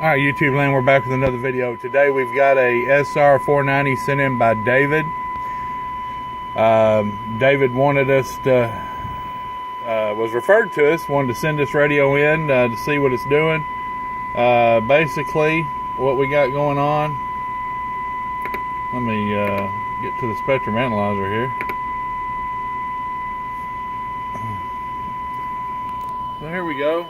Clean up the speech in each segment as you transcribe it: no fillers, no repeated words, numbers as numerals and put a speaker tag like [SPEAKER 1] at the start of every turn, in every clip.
[SPEAKER 1] Alright, YouTube land, we're back with another video. Today we've got a Sr490 sent in by David. David wanted us to, was referred to us, wanted to send this radio in to see what it's doing. Basically, what we got going on, let me get to the spectrum analyzer here. So here we go.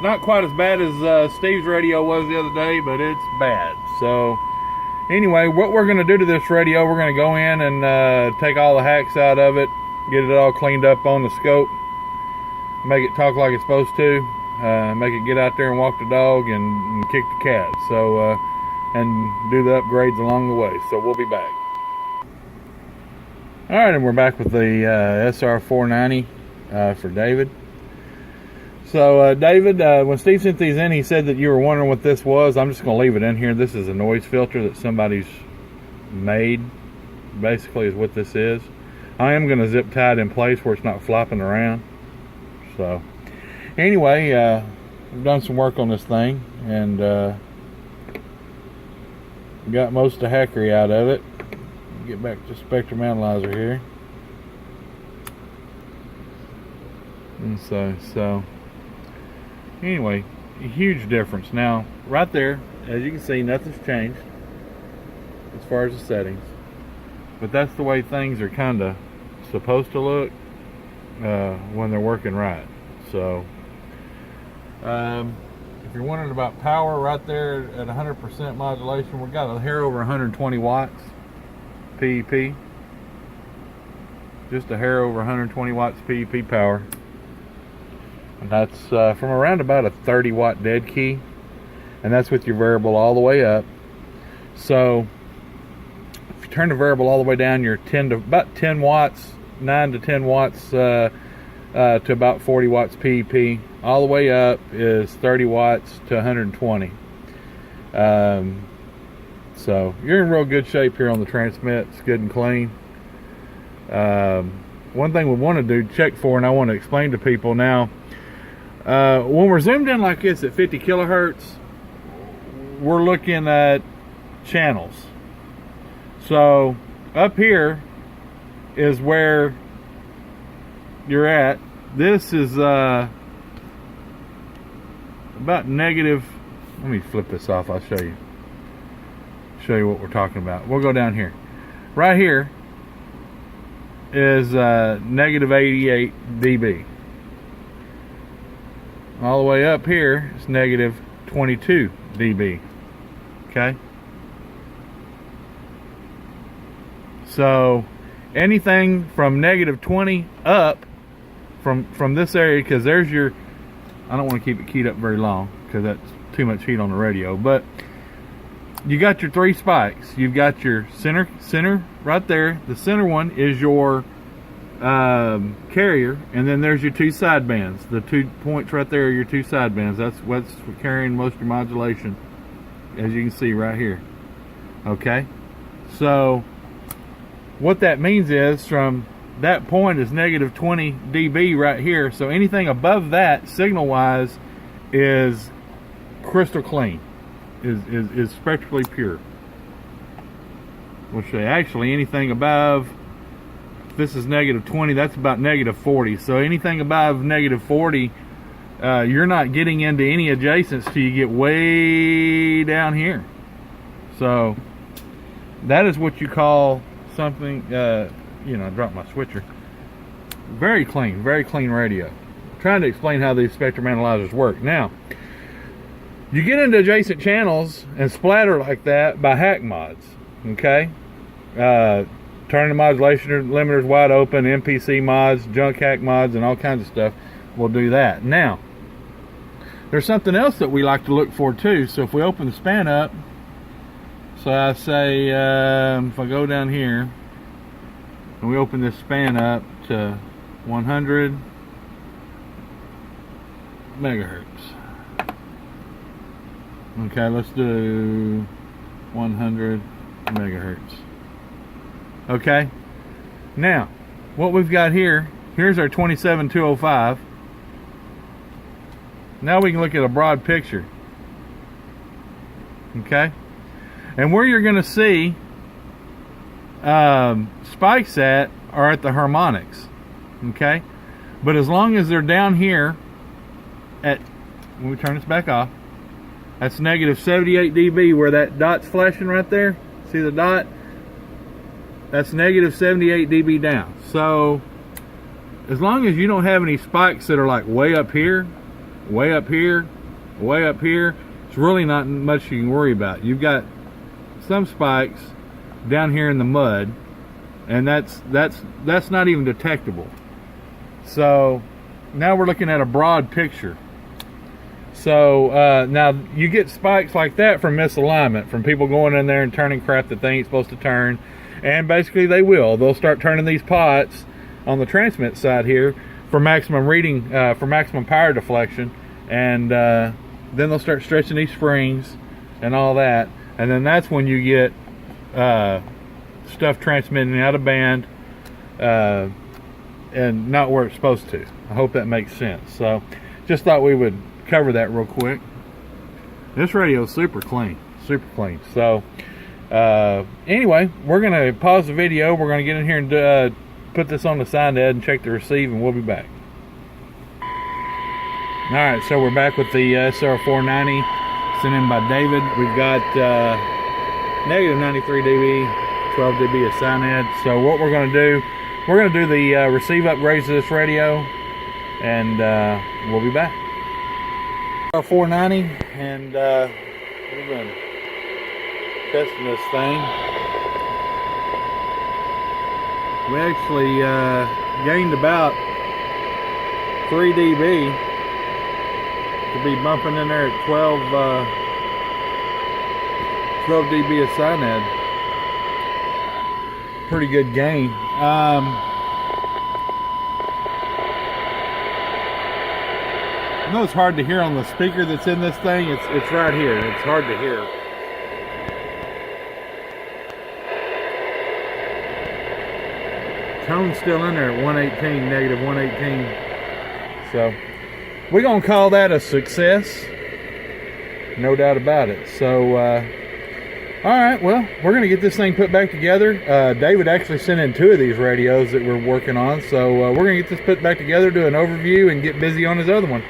[SPEAKER 1] Not quite as bad as Steve's radio was the other day, but it's bad. So anyway, what we're going to do to this radio, we're going to go in and take all the hacks out of it, get it all cleaned up on the scope, make it talk like it's supposed to, make it get out there and walk the dog and kick the cat. So and do the upgrades along the way. So we'll be back. All right, and we're back with the Sr490 for David. So David, when Steve sent these in, he said that you were wondering what this was. I'm just going to leave it in here. This is a noise filter that somebody's made, basically, is what this is. I am going to zip tie it in place where it's not flopping around. So anyway, we've done some work on this thing and got most of the hackery out of it. Get back to spectrum analyzer here. And so anyway, a huge difference. Now, right there, as you can see, nothing's changed as far as the settings. But that's the way things are kind of supposed to look when they're working right. So, if you're wondering about power, right there at 100% modulation, we've got a hair over 120 watts PEP. Just a hair over 120 watts PEP power. And that's from around about a 30 watt dead key, and that's with your variable all the way up. So if you turn the variable all the way down, you're about 10 watts, 9 to 10 watts to about 40 watts PEP. All the way up is 30 watts to 120. So you're in real good shape here on the transmit. It's good and clean. One thing we want to do, check for, and I want to explain to people now, when we're zoomed in like this at 50 kilohertz, we're looking at channels. So up here is where you're at. This is about negative. Let me flip this off. I'll show you what we're talking about. We'll go down here. Right here is negative 88 dB. All the way up here is negative 22 dB. Okay? So anything from negative 20 up from this area, because there's your, I don't want to keep it keyed up very long because that's too much heat on the radio, but you got your three spikes. You've got your center right there. The center one is your carrier, and then there's your two side bands. The 2 points right there are your two side bands. That's what's carrying most of your modulation, as you can see right here. Okay, so what that means is from that point is negative 20 dB right here. So anything above that, signal wise, is crystal clean, is spectrally pure. We'll show you. Actually, anything above, if this is negative 20, that's about negative 40. So anything above negative 40, you're not getting into any adjacents till you get way down here. So that is what you call something, you know, I dropped my switcher. Very clean radio. I'm trying to explain how these spectrum analyzers work. Now, you get into adjacent channels and splatter like that by hack mods, okay? Turning the modulation limiters wide open, MPC mods, junk hack mods, and all kinds of stuff will do that. Now, there's something else that we like to look for too. So if we open the span up, so I say, if I go down here, and we open this span up to 100 megahertz. Okay, let's do 100 megahertz. Okay, now what we've got here Here's our 27205. Now we can look at a broad picture. Okay? And where you're going to see spikes at are at the harmonics. Okay? But as long as they're down here at, when we turn this back off, that's negative 78 dB where that dot's flashing right there. See the dot? That's negative 78 dB down. So as long as you don't have any spikes that are like way up here, way up here, way up here, it's really not much you can worry about. You've got some spikes down here in the mud, and that's not even detectable. So now we're looking at a broad picture. So now you get spikes like that from misalignment, from people going in there and turning crap that they ain't supposed to turn. And basically they will. They'll start turning these pots on the transmit side here for maximum reading, for maximum power deflection. And then they'll start stretching these springs and all that. And then that's when you get stuff transmitting out of band and not where it's supposed to. I hope that makes sense. So just thought we would cover that real quick. This radio is super clean. So anyway, we're going to pause the video. We're going to get in here and put this on the sine head and check the receive, and we'll be back. Alright, so we're back with the Sr490 sent in by David. We've got negative 93 dB, 12 dB of sine head. So what we're going to do, we're going to do the receive upgrades to this radio, and we'll be back. Sr490, and we've been testing this thing. We actually gained about 3 dB to be bumping in there at 12 dB of sine head. Pretty good gain. I know it's hard to hear on the speaker that's in this thing. It's right here. It's hard to hear. Tone's still in there at 118, negative 118. So we're gonna call that a success, no doubt about it. So all right, well, we're gonna get this thing put back together. David actually sent in 2 of these radios that we're working on, so we're gonna get this put back together, do an overview, and get busy on his other one.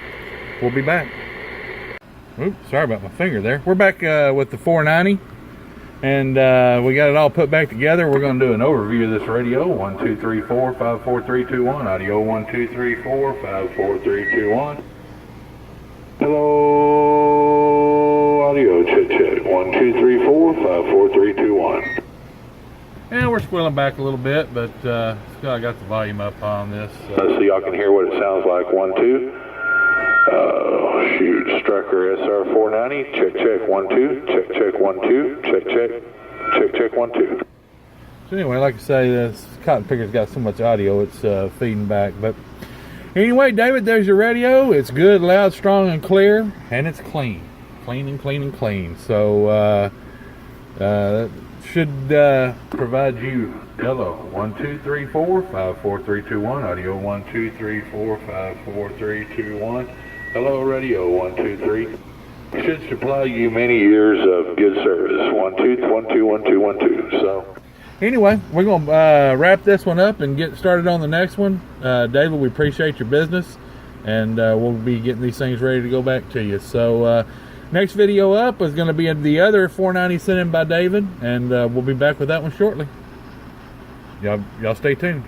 [SPEAKER 1] We'll be back. Oops, sorry about my finger there. We're back with the 490, and we got it all put back together. We're going to do an overview of this radio. 1, 2, 3, 4, 5, 4, 3, 2, 1. Audio 1, 2, 3, 4, 5, 4, 3, 2, 1. Hello, audio check check. 1, 2, 3, 4, 5, 4, 3, 2, 1. And we're squealing back a little bit, but I got the volume up on this. So y'all can hear what it sounds like. 1, 2. Shoot, Strucker Sr490, check, check, 1, 2, check, check, 1, 2, check, check, check, check, 1, 2. So anyway, like I say, this cotton picker's got so much audio, it's feeding back. But anyway, David, there's your radio. It's good, loud, strong, and clear, and it's clean. Clean and clean and clean. So that should provide you, hello, 1, 2, 3, 4, 5, 4, 3, 2, 1. Audio 1, 2, 3, 4, 5, 4, 3, 2, 1. Hello, radio 1, 2, 3. Should supply you many years of good service. 1, 2, 1, 2, 1, 2, 1, 2. So anyway, we're going to wrap this one up and get started on the next one. David, we appreciate your business, and we'll be getting these things ready to go back to you. So next video up is going to be the other 490 sent in by David, and we'll be back with that one shortly. Y'all stay tuned.